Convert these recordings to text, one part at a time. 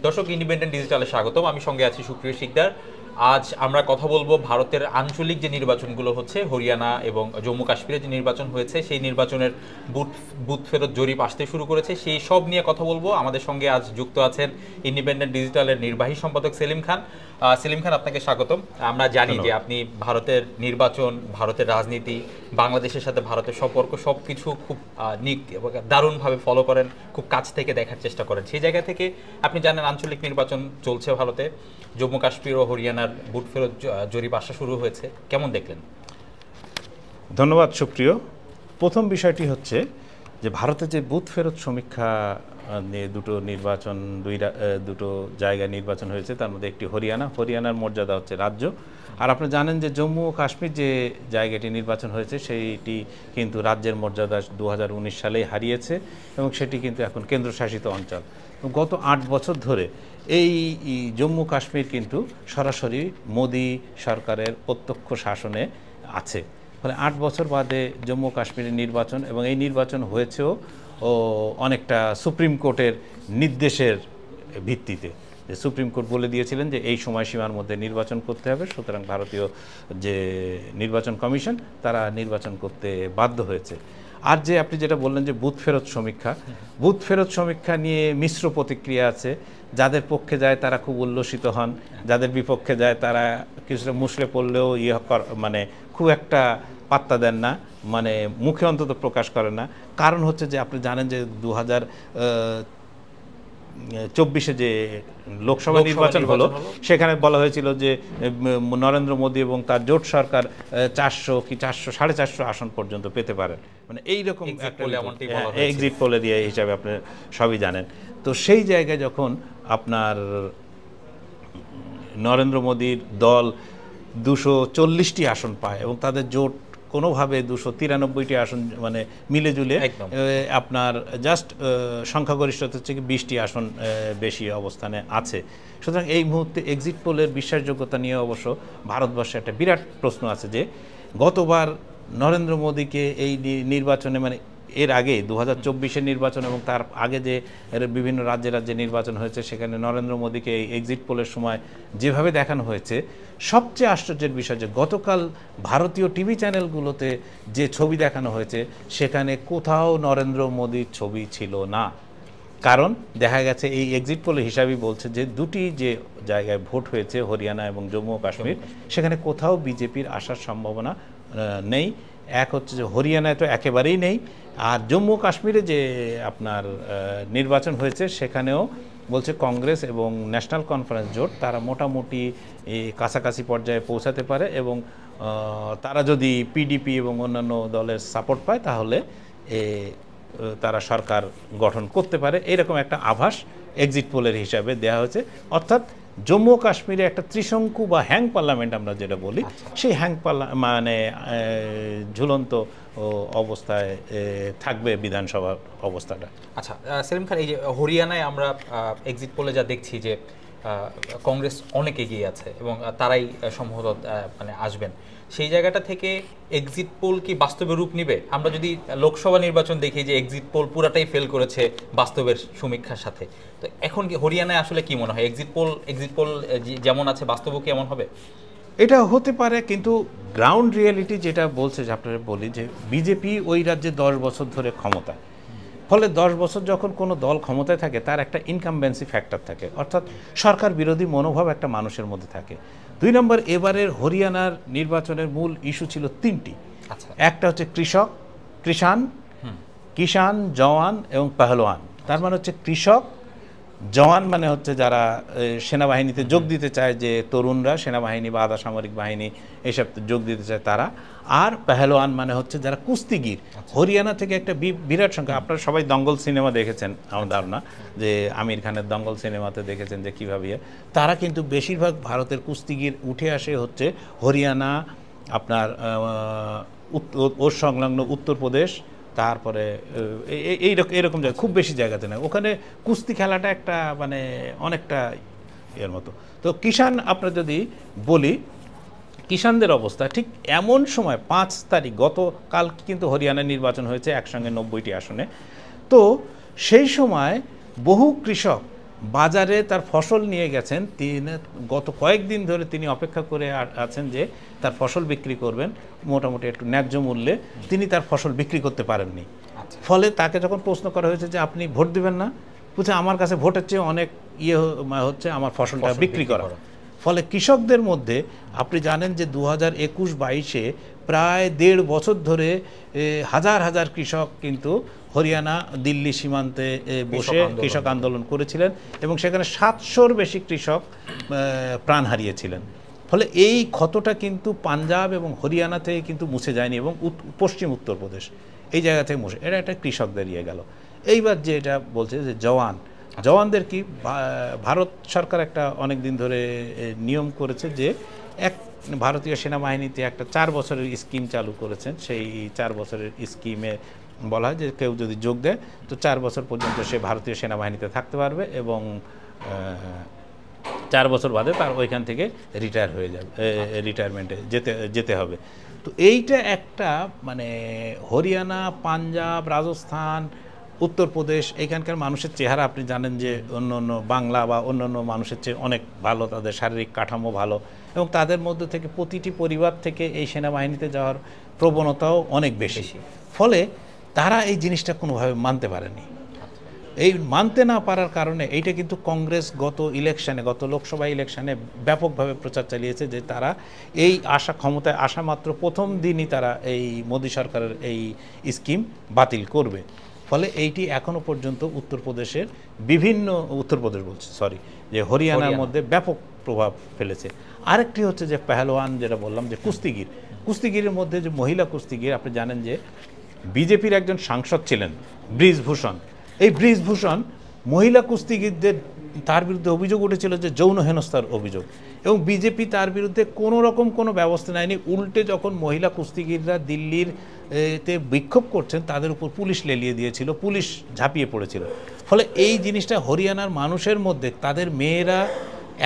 দর্শক, ইন্ডিপেন্ডেন্ট ডিজিটালে স্বাগতম। আমি সঙ্গে আছি সুপ্রিয় শিকদার। আজ আমরা কথা বলবো ভারতের আঞ্চলিক যে নির্বাচনগুলো হচ্ছে, হরিয়ানা এবং জম্মু কাশ্মীরে যে নির্বাচন হয়েছে, সেই নির্বাচনের বুথ ফেরত জরিপ আসতে শুরু করেছে, সেই সব নিয়ে কথা বলবো। আমাদের সঙ্গে আজ যুক্ত আছেন ইন্ডিপেন্ডেন্ট ডিজিটালের নির্বাহী সম্পাদক সেলিম খান। সেলিম খান, আপনাকে স্বাগতম। আমরা জানি যে আপনি ভারতের নির্বাচন, ভারতের রাজনীতি, বাংলাদেশের সাথে ভারতের সম্পর্ক সব কিছু খুব দারুণভাবে ফলো করেন, খুব কাছ থেকে দেখার চেষ্টা করেন। সেই জায়গা থেকে আপনি জানেন আঞ্চলিক নির্বাচন চলছে ভারতে, জম্মু কাশ্মীর ও হরিয়ানার বুথ ফেরত জরিপ আসা শুরু হয়েছে, কেমন দেখলেন? ধন্যবাদ সুপ্রিয়। প্রথম বিষয়টি হচ্ছে যে ভারতে যে বুথ ফেরত সমীক্ষা নিয়ে দুটো জায়গায় নির্বাচন হয়েছে, তার মধ্যে একটি হরিয়ানার মর্যাদা হচ্ছে রাজ্য। আর আপনি জানেন যে জম্মু ও কাশ্মীর যে জায়গাটি নির্বাচন হয়েছে সেইটি কিন্তু রাজ্যের মর্যাদা 2019 সালেই হারিয়েছে এবং সেটি কিন্তু এখন কেন্দ্রশাসিত অঞ্চল। গত 8 বছর ধরে এই জম্মু কাশ্মীর কিন্তু সরাসরি মোদি সরকারের প্রত্যক্ষ শাসনে আছে। ফলে 8 বছর বাদে জম্মু কাশ্মীরের নির্বাচন, এবং এই নির্বাচন হয়েছেও অনেকটা সুপ্রিম কোর্টের নির্দেশের ভিত্তিতে। যে সুপ্রিম কোর্ট বলে দিয়েছিলেন যে এই সময়সীমার মধ্যে নির্বাচন করতে হবে, সুতরাং ভারতীয় যে নির্বাচন কমিশন তারা নির্বাচন করতে বাধ্য হয়েছে। আর যে আপনি যেটা বললেন যে বুথ ফেরত সমীক্ষা নিয়ে মিশ্র প্রতিক্রিয়া আছে। যাদের পক্ষে যায় তারা খুব উল্লসিত হন, যাদের বিপক্ষে যায় তারা কিছুটা মুষড়ে পড়লেও মানে খুব একটা পাত্তা দেন না, মানে মুখে অন্তত প্রকাশ করেন না। কারণ হচ্ছে যে আপনি জানেন যে 2024 যে লোকসভা নির্বাচন হলো, সেখানে বলা হয়েছিল যে নরেন্দ্র মোদী এবং তার জোট সরকার 400 কি 400-450 আসন পর্যন্ত পেতে পারেন। মানে এইরকম এক্সিট পোলে দিয়ে হিসাবে আপনি সবই জানেন। তো সেই জায়গায় যখন আপনার নরেন্দ্র মোদীর দল 240টি আসন পায় এবং তাদের জোট কোনোভাবে 293টি আসন মানে মিলে জুলে আপনার জাস্ট সংখ্যাগরিষ্ঠতা হচ্ছে 20টি আসন বেশি অবস্থানে আছে। সুতরাং এই মুহূর্তে এক্সিট পোলের বিশ্বাসযোগ্যতা নিয়ে অবশ্য ভারতবর্ষে একটা বিরাট প্রশ্ন আছে যে গতবার নরেন্দ্র মোদীকে এই নির্বাচনে, মানে এর আগে 2024-এর নির্বাচন এবং তার আগে যে বিভিন্ন রাজ্যে নির্বাচন হয়েছে, সেখানে নরেন্দ্র মোদীকে এই এক্সিট পোলের সময় যেভাবে দেখানো হয়েছে, সবচেয়ে আশ্চর্যের বিষয় যে গতকাল ভারতীয় টিভি চ্যানেলগুলোতে যে ছবি দেখানো হয়েছে সেখানে কোথাও নরেন্দ্র মোদীর ছবি ছিল না। কারণ দেখা গেছে এই এক্সিট পোলের হিসাবই বলছে যে দুটি যে জায়গায় ভোট হয়েছে, হরিয়ানা এবং জম্মু ও কাশ্মীর, সেখানে কোথাও বিজেপির আসার সম্ভাবনা নেই। এক হচ্ছে যে হরিয়ানায় তো একেবারেই নেই, আর জম্মু কাশ্মীরে যে আপনার নির্বাচন হয়েছে সেখানেও বলছে কংগ্রেস এবং ন্যাশনাল কনফারেন্স জোট তারা মোটামুটি কাছাকাছি পর্যায়ে পৌঁছাতে পারে, এবং তারা যদি পিডিপি এবং অন্যান্য দলের সাপোর্ট পায় তাহলে তারা সরকার গঠন করতে পারে। এরকম একটা আভাস এক্সিট পোলের হিসাবে দেওয়া হয়েছে। অর্থাৎ জম্মু ও কাশ্মীরে একটা ত্রিশঙ্কু বা হ্যাং পার্লামেন্ট আমরা যেটা বলি, সেই হ্যাং মানে ঝুলন্ত অবস্থায় থাকবে বিধানসভার অবস্থাটা। আচ্ছা সেলিম খান, এই যে হরিয়ানায় আমরা এক্সিট পোলে যা দেখছি যে কংগ্রেস অনেক এগিয়ে আছে এবং তারাই সম্ভবত মানে আসবেন, সেই জায়গাটা থেকে এক্সিট পোল কি বাস্তবে রূপ নিবে? আমরা যদি লোকসভা নির্বাচন দেখি যে এক্সিট পোল পুরাটাই ফেল করেছে বাস্তবের সমীক্ষার সাথে, তো এখন কি হরিয়ানায় আসলে কি মনে হয় এক্সিট পোল যেমন আছে বাস্তবও কি এমন হবে? এটা হতে পারে, কিন্তু গ্রাউন্ড রিয়েলিটি যেটা বলছে, যে আপনারা বলি যে বিজেপি ওই রাজ্যে 10 বছর ধরে ক্ষমতায়, ফলে 10 বছর যখন কোনো দল ক্ষমতায় থাকে তার একটা ইনকামবেন্সি ফ্যাক্টর থাকে, অর্থাৎ সরকার বিরোধী মনোভাব একটা মানুষের মধ্যে থাকে। 2 নম্বর, এবারের হরিয়ানার নির্বাচনের মূল ইস্যু ছিল 3টি। একটা হচ্ছে কিষান, জওয়ান এবং পেহলওয়ান। তার মানে হচ্ছে কৃষক, জওয়ান মানে হচ্ছে যারা সেনাবাহিনীতে যোগ দিতে চায়, যে তরুণরা সেনাবাহিনী বা আধা সামরিক বাহিনী এসব যোগ দিতে চায় তারা, আর পেহলওয়ান মানে হচ্ছে যারা কুস্তিগির। হরিয়ানা থেকে একটা বিরাট সংখ্যা, আপনারা সবাই দঙ্গল সিনেমা দেখেছেন আমার ধারণা, যে আমির খানের দঙ্গল সিনেমাতে দেখেছেন যে কীভাবে তারা কিন্তু বেশিরভাগ ভারতের কুস্তিগির উঠে আসে হচ্ছে হরিয়ানা, আপনার ওর সংলগ্ন উত্তরপ্রদেশ, তারপরে এরকম জায়গা, খুব বেশি জায়গাতে না, ওখানে কুস্তি খেলাটা একটা মানে অনেকটা এর মতো। তো কিষান, আপনার যদি বলি কিষানদের অবস্থা ঠিক এমন সময় 5 তারিখ, গতকাল কিন্তু হরিয়ানায় নির্বাচন হয়েছে একসঙ্গে 90টি আসনে। তো সেই সময় বহু কৃষক বাজারে তার ফসল নিয়ে গেছেন, তিনি গত কয়েকদিন ধরে তিনি অপেক্ষা করে আছেন যে তার ফসল বিক্রি করবেন মোটামুটি একটু ন্যায্য মূল্যে, তিনি তার ফসল বিক্রি করতে পারেননি। ফলে তাকে যখন প্রশ্ন করা হয়েছে যে আপনি ভোট দিবেন না, বুঝছে আমার কাছে ভোটের চেয়ে অনেক হচ্ছে আমার ফসলটা বিক্রি করা। ফলে কৃষকদের মধ্যে আপনি জানেন যে 2021-22-এ প্রায় 1.5 বছর ধরে হাজার হাজার কৃষক কিন্তু হরিয়ানা দিল্লি সীমান্তে বসে কৃষক আন্দোলন করেছিলেন এবং সেখানে 700-র বেশি কৃষক প্রাণ হারিয়েছিলেন। ফলে এই ক্ষতটা কিন্তু পাঞ্জাব এবং হরিয়ানা থেকে কিন্তু মুছে যায়নি এবং পশ্চিম উত্তরপ্রদেশ এই জায়গা থেকে মুছে, এটা একটা কৃষকদের ইয়ে গেল। এইবার যে এটা বলছে যে জওয়ানদের কি, ভারত সরকার একটা অনেক দিন ধরে নিয়ম করেছে যে ভারতীয় সেনাবাহিনীতে একটা 4 বছরের স্কিম চালু করেছেন। সেই 4 বছরের স্কিমে বলা হয় যে কেউ যদি যোগ দেয় তো 4 বছর পর্যন্ত সে ভারতীয় সেনাবাহিনীতে থাকতে পারবে এবং 4 বছর বাদে তার ওইখান থেকে রিটায়ার হয়ে যাবে, রিটায়ারমেন্টে যেতে হবে। তো এইটা একটা মানে হরিয়ানা, পাঞ্জাব, রাজস্থান, উত্তরপ্রদেশ এখানকার মানুষের চেহারা আপনি জানেন যে অন্য বাংলা বা অন্যান্য মানুষের চেয়ে অনেক ভালো, তাদের শারীরিক কাঠামো ভালো এবং তাদের মধ্যে থেকে প্রতিটি পরিবার থেকে এই সেনাবাহিনীতে যাওয়ার প্রবণতাও অনেক বেশি। ফলে তারা এই জিনিসটা কোনোভাবে মানতে পারেনি। এই মানতে না পারার কারণে এইটা কিন্তু কংগ্রেস গত লোকসভা ইলেকশনে ব্যাপকভাবে প্রচার চালিয়েছে যে তারা এই ক্ষমতায় আসা মাত্র প্রথম দিনই তারা এই মোদী সরকারের এই স্কিম বাতিল করবে। ফলে এইটি এখনো পর্যন্ত হরিয়ানার মধ্যে ব্যাপক প্রভাব ফেলেছে। আরেকটি হচ্ছে যে পেহলওয়ান, যেটা বললাম যে কুস্তিগিরের মধ্যে যে মহিলা কুস্তিগির, আপনি জানেন যে বিজেপির একজন সাংসদ ছিলেন ব্রিজভূষণ। এই ব্রিজভূষণ মহিলা কুস্তিগিরদের তার বিরুদ্ধে অভিযোগ উঠেছিল যে যৌন হেনস্থার অভিযোগ, এবং বিজেপি তার বিরুদ্ধে কোনো রকম কোনো ব্যবস্থা নেয়নি। উল্টে যখন মহিলা কুস্তিগিররা দিল্লির তে বিক্ষোভ করছেন তাদের উপর পুলিশ লেলিয়ে দিয়েছিল, পুলিশ ঝাঁপিয়ে পড়েছিল। ফলে এই জিনিসটা হরিয়ানার মানুষের মধ্যে, তাদের মেয়েরা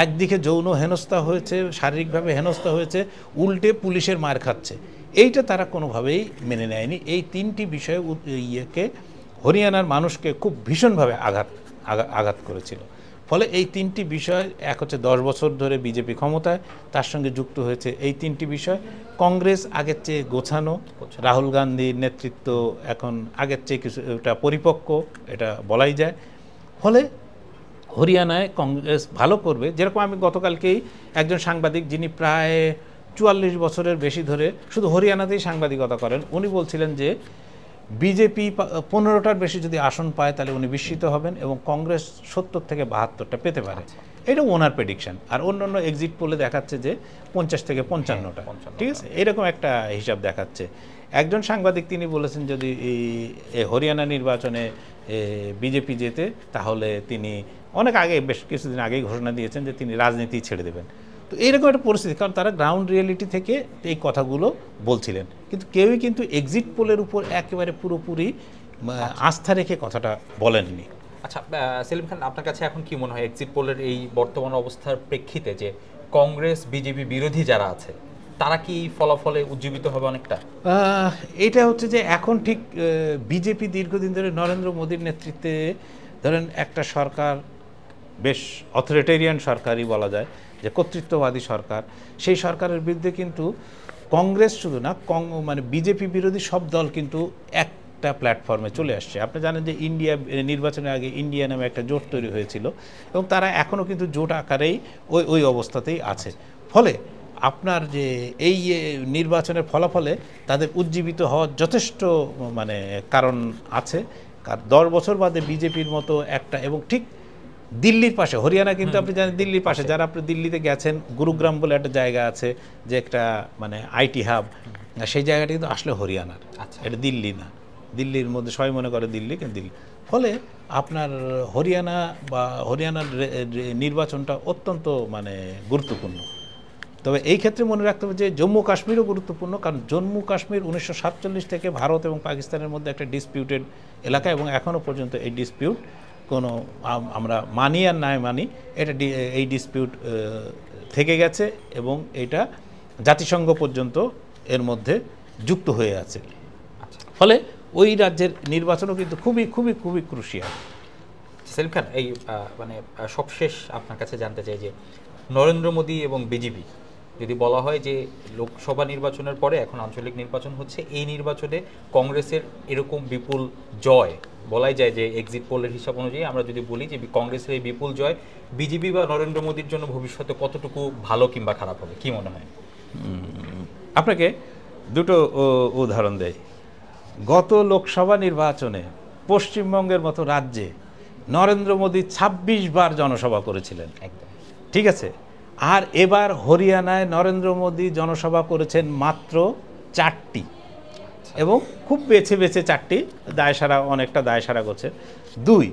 একদিকে যৌন হেনস্থা হয়েছে, শারীরিকভাবে হেনস্থা হয়েছে, উল্টে পুলিশের মার খাচ্ছে, এইটা তারা কোনোভাবেই মেনে নেয়নি। এই 3টি বিষয়ে হরিয়ানার মানুষকে খুব ভীষণভাবে আঘাত করেছিল। ফলে এই 3টি বিষয়, এক হচ্ছে 10 বছর ধরে বিজেপি ক্ষমতায়, তার সঙ্গে যুক্ত হয়েছে এই 3টি বিষয়। কংগ্রেস আগের চেয়ে গোছানো, রাহুল গান্ধীর নেতৃত্ব এখন আগের চেয়ে কিছুটা পরিপক্ক, এটা বলাই যায়। ফলে হরিয়ানায় কংগ্রেস ভালো করবে। যেরকম আমি গতকালকেই একজন সাংবাদিক, যিনি প্রায় 44 বছরের বেশি ধরে শুধু হরিয়ানাতেই সাংবাদিকতা করেন, উনি বলছিলেন যে বিজেপি 15টার বেশি যদি আসন পায় তাহলে উনি বিস্মিত হবেন এবং কংগ্রেস 70 থেকে 72টা পেতে পারে। এটা ওনার প্রেডিকশন। আর অন্যান্য এক্সিট পোলে দেখাচ্ছে যে 50 থেকে 55টা, ঠিক আছে, এরকম একটা হিসাব দেখাচ্ছে। একজন সাংবাদিক তিনি বলেছেন যদি এই হরিয়ানা নির্বাচনে বিজেপি জেতে তাহলে তিনি অনেক আগে, বেশ কিছুদিন আগেই ঘোষণা দিয়েছেন যে তিনি রাজনীতি ছেড়ে দেবেন। তো এইরকম একটা পরিস্থিতি, কারণ তারা গ্রাউন্ড রিয়েলিটি থেকে এই কথাগুলো বলছিলেন, কিন্তু কেউই কিন্তু এক্সিট পোলের উপর একেবারে পুরোপুরি আস্থা রেখে কথাটা বলেননি। আচ্ছা সেলিম খান, আপনার কাছে এখন কি মনে হয় এক্সিট পোলের এই বর্তমান অবস্থার প্রেক্ষিতে যে কংগ্রেস বিজেপি বিরোধী যারা আছে তারা কি ফলাফলে উজ্জীবিত হবে অনেকটা? এটা হচ্ছে যে এখন ঠিক বিজেপি দীর্ঘদিন ধরে নরেন্দ্র মোদীর নেতৃত্বে ধরেন একটা সরকার, বেশ অথরিটেরিয়ান সরকারই বলা যায়, যে কর্তৃত্ববাদী সরকার, সেই সরকারের বিরুদ্ধে কিন্তু কংগ্রেস শুধু না, মানে বিজেপি বিরোধী সব দল কিন্তু একটা প্ল্যাটফর্মে চলে আসছে। আপনি জানেন যে ইন্ডিয়া নির্বাচনের আগে ইন্ডিয়া নামে একটা জোট তৈরি হয়েছিল এবং তারা এখনও কিন্তু জোট আকারেই ওই অবস্থাতেই আছে। ফলে আপনার যে এই নির্বাচনের ফলাফলে তাদের উজ্জীবিত হওয়ার যথেষ্ট মানে কারণ আছে। 10 বছর বাদে বিজেপির মতো একটা, এবং ঠিক দিল্লির পাশে হরিয়ানা কিন্তু আপনি জানেন দিল্লির পাশে, যারা আপনি দিল্লিতে গেছেন, গুরুগ্রাম বলে একটা জায়গা আছে যে একটা মানে আইটি হাব, সেই জায়গাটা কিন্তু আসলে হরিয়ানার, এটা দিল্লি না। দিল্লির মধ্যে সবাই মনে করে দিল্লি, কিন্তু দিল্লি। ফলে আপনার হরিয়ানার নির্বাচনটা অত্যন্ত মানে গুরুত্বপূর্ণ। তবে এই ক্ষেত্রে মনে রাখতে হবে যে জম্মু কাশ্মীরও গুরুত্বপূর্ণ, কারণ জম্মু কাশ্মীর 1947 থেকে ভারত এবং পাকিস্তানের মধ্যে একটা ডিসপিউটেড এলাকা, এবং এখনও পর্যন্ত এই ডিসপিউট কোনো আমরা মানি আর নাই মানি, এটা এই ডিসপিউট থেকে গেছে এবং এটা জাতিসংঘ পর্যন্ত এর মধ্যে যুক্ত হয়ে আছে। ফলে ওই রাজ্যের নির্বাচনও কিন্তু খুবই খুবই খুবই ক্রুশিয়াল। সেলিম খান, এই মানে সবশেষ আপনার কাছে জানতে চাই যে নরেন্দ্র মোদী এবং বিজেপি যদি বলা হয় যে লোকসভা নির্বাচনের পরে এখন আঞ্চলিক নির্বাচন হচ্ছে, এই নির্বাচনে কংগ্রেসের এরকম বিপুল জয়, বলাই যায় যে এক্সিট পোলের হিসাব অনুযায়ী আমরা যদি বলি যে কংগ্রেসের এই বিপুল জয় বিজেপি বা নরেন্দ্র মোদীর জন্য ভবিষ্যতে কতটুকু ভালো কিংবা খারাপ হবে, কি মনে হয়? আপনাকে দুটো উদাহরণ দেয়। গত লোকসভা নির্বাচনে পশ্চিমবঙ্গের মতো রাজ্যে নরেন্দ্র মোদী ২৬ বার জনসভা করেছিলেন, একদম ঠিক আছে। আর এবার হরিয়ানায় নরেন্দ্র মোদী জনসভা করেছেন মাত্র ৪টি, এবং খুব বেছে বেছে ৪টি, দায়সারা অনেকটা দায়সারা করছে। ২,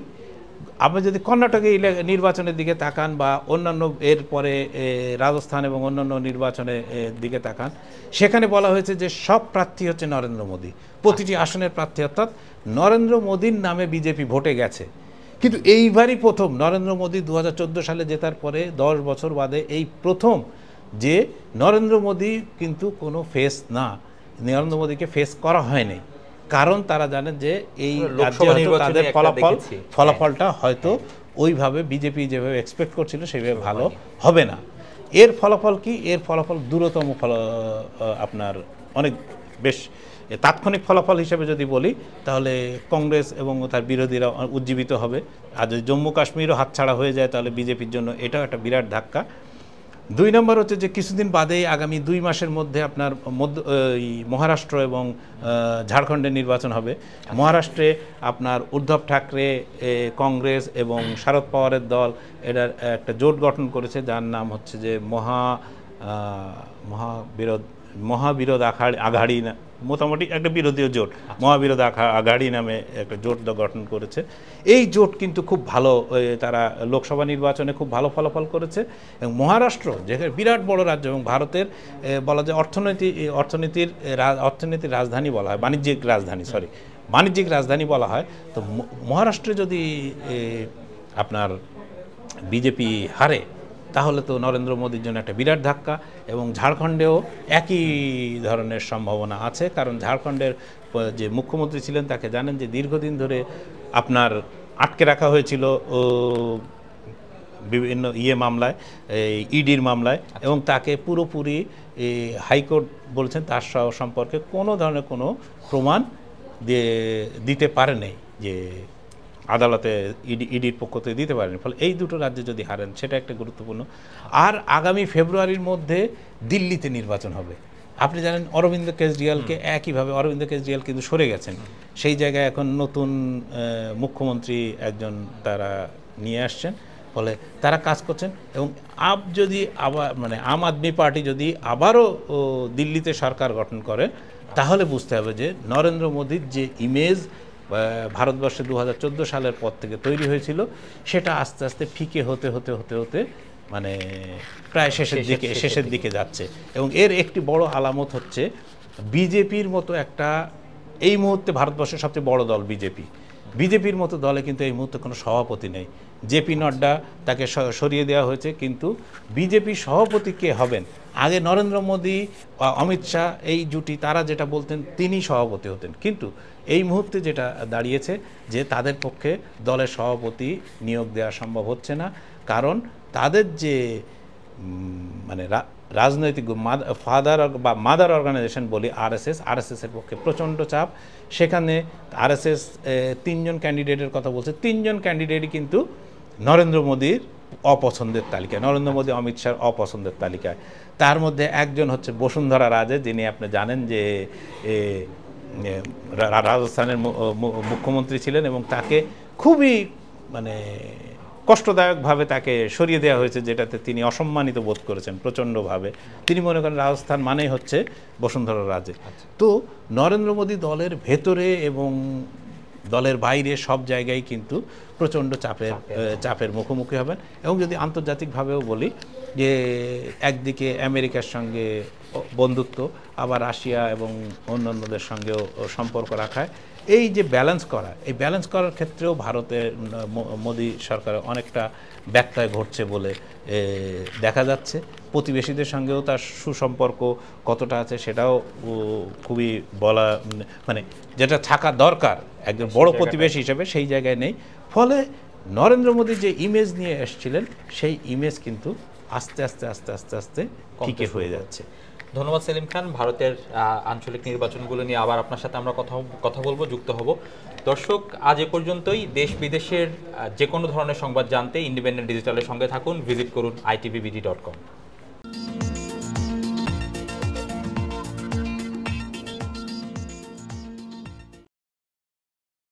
আপনি যদি কর্ণাটকে নির্বাচনের দিকে তাকান বা অন্যান্য এরপরে রাজস্থান এবং অন্যান্য নির্বাচনের দিকে তাকান, সেখানে বলা হয়েছে যে সব প্রার্থী হচ্ছে নরেন্দ্র মোদী, প্রতিটি আসনের প্রার্থী, অর্থাৎ নরেন্দ্র মোদীর নামে বিজেপি ভোটে গেছে। কিন্তু এইবারই প্রথম নরেন্দ্র মোদী ২০১৪ সালে জেতার পরে ১০ বছর বাদে এই প্রথম যে নরেন্দ্র মোদী কিন্তু কোনো ফেস না, নরেন্দ্র মোদীকে ফেস করা হয়নি, কারণ তারা জানেন যে এই তাদের ফলাফলটা হয়তো ওইভাবে বিজেপি যেভাবে এক্সপেক্ট করছিল সেভাবে ভালো হবে না। এর ফলাফল কি? এর ফলাফল দূরতম আপনার অনেক বেশ তাৎক্ষণিক ফলাফল হিসেবে যদি বলি তাহলে কংগ্রেস এবং তার বিরোধীরা উজ্জীবিত হবে। আর যদি জম্মু কাশ্মীরও হাতছাড়া হয়ে যায় তাহলে বিজেপির জন্য এটাও একটা বিরাট ধাক্কা। ২ নম্বর হচ্ছে যে কিছুদিন বাদেই আগামী ২ মাসের মধ্যে আপনার মহারাষ্ট্র এবং ঝাড়খণ্ডের নির্বাচন হবে। মহারাষ্ট্রে আপনার উদ্ধব ঠাকরে, কংগ্রেস এবং শারদ পাওয়ারের দল এটার একটা জোট গঠন করেছে, যার নাম হচ্ছে যে মহাবিরোধ আঘাড়ি, না মোটামুটি একটা বিরোধীয় জোট, মহাবিরোধ আঘাড়ি নামে একটা জোট গঠন করেছে। এই জোট কিন্তু খুব ভালো, তারা লোকসভা নির্বাচনে খুব ভালো ফলাফল করেছে। এবং মহারাষ্ট্র যেখানে বিরাট বড় রাজ্য এবং ভারতের বলা যায় অর্থনীতির রাজধানী বলা হয়, বাণিজ্যিক রাজধানী বলা হয়। তো মহারাষ্ট্রে যদি আপনার বিজেপি হারে তাহলে তো নরেন্দ্র মোদীর জন্য একটা বিরাট ধাক্কা। এবং ঝাড়খণ্ডেও একই ধরনের সম্ভাবনা আছে, কারণ ঝাড়খণ্ডের যে মুখ্যমন্ত্রী ছিলেন তাকে জানেন যে দীর্ঘদিন ধরে আপনার আটকে রাখা হয়েছিল বিভিন্ন মামলায়, ইডির মামলায়, এবং তাকে পুরোপুরি হাইকোর্ট বলছেন তার সম্পর্কে কোনো ধরনের কোনো প্রমাণ দিতে পারে নাই, যে আদালতে ইডির পক্ষ থেকে দিতে পারেনি। ফলে এই দুটো রাজ্যে যদি হারেন সেটা একটা গুরুত্বপূর্ণ। আর আগামী ফেব্রুয়ারির মধ্যে দিল্লিতে নির্বাচন হবে। আপনি জানেন অরবিন্দ কেজরিওয়ালকে একইভাবে, অরবিন্দ কেজরিওয়াল কিন্তু সরে গেছেন, সেই জায়গায় এখন নতুন মুখ্যমন্ত্রী একজন তারা নিয়ে আসছেন, ফলে তারা কাজ করছেন। এবং যদি আবার মানে আম আদমি পার্টি যদি আবারও দিল্লিতে সরকার গঠন করে তাহলে বুঝতে হবে যে নরেন্দ্র মোদীর যে ইমেজ ভারতবর্ষে ২০১৪ সালের পর থেকে তৈরি হয়েছিল সেটা আস্তে আস্তে ফিকে হতে হতে হতে হতে মানে প্রায় শেষের দিকে যাচ্ছে। এবং এর একটি বড় আলামত হচ্ছে বিজেপির মতো একটা, এই মুহূর্তে ভারতবর্ষের সবচেয়ে বড় দল বিজেপির মতো দলে কিন্তু এই মুহূর্তে কোনো সভাপতি নেই। জেপি নড্ডা, তাকে সরিয়ে দেওয়া হয়েছে, কিন্তু বিজেপি সভাপতি কে হবেন? আগে নরেন্দ্র মোদী, অমিত শাহ এই জুটি তারা যেটা বলতেন তিনি সভাপতি হতেন, কিন্তু এই মুহূর্তে যেটা দাঁড়িয়েছে যে তাদের পক্ষে দলের সভাপতি নিয়োগ দেওয়া সম্ভব হচ্ছে না, কারণ তাদের যে মানে রাজনৈতিক ফাদার বা মাদার অর্গানাইজেশন বলি আরএসএসের পক্ষে প্রচণ্ড চাপ। সেখানে আরএসএস 3 জন ক্যান্ডিডেটের কথা বলছে, 3 জন ক্যান্ডিডেটই কিন্তু নরেন্দ্র মোদীর অপছন্দের তালিকায়, নরেন্দ্র মোদী অমিত শাহর অপছন্দের তালিকায়। তার মধ্যে একজন হচ্ছে বসুন্ধরা রাজে, যিনি আপনি জানেন যে রাজস্থানের মুখ্যমন্ত্রী ছিলেন, এবং তাকে খুবই মানে কষ্টদায়কভাবে তাকে সরিয়ে দেওয়া হয়েছে, যেটাতে তিনি অসম্মানিত বোধ করেছেন প্রচণ্ডভাবে। তিনি মনে করেন রাজস্থান মানেই হচ্ছে বসুন্ধরা রাজে। তো নরেন্দ্র মোদী দলের ভেতরে এবং দলের বাইরে সব জায়গায় কিন্তু প্রচণ্ড চাপের মুখোমুখি হবেন। এবং যদি আন্তর্জাতিকভাবেও বলি যে একদিকে আমেরিকার সঙ্গে বন্ধুত্ব, আবার রাশিয়া এবং অন্যান্যদের সঙ্গেও সম্পর্ক রাখায় এই যে ব্যালেন্স করার ক্ষেত্রেও ভারতের মোদী সরকারের অনেকটা ব্যত্যয় ঘটছে বলে দেখা যাচ্ছে। প্রতিবেশীদের সঙ্গেও তার সুসম্পর্ক কতটা আছে সেটাও খুবই বলা, মানে যেটা থাকা দরকার একজন বড় প্রতিবেশী হিসেবে সেই জায়গায় নেই। ফলে নরেন্দ্র মোদী যে ইমেজ নিয়ে এসেছিলেন সেই ইমেজ কিন্তু আস্তে আস্তে আস্তে আস্তে আস্তে ফিকে হয়ে যাচ্ছে। ধন্যবাদ সেলিম খান। ভারতের আঞ্চলিক নির্বাচনগুলো নিয়ে আবার আপনার সাথে আমরা কথা বলবো, যুক্ত হব। দর্শক, আজ এ পর্যন্তই। দেশ বিদেশের যে কোনো ধরনের সংবাদ জানতে ইন্ডিপেন্ডেন্ট ডিজিটালের সঙ্গে থাকুন, ভিজিট করুন itvbd.com।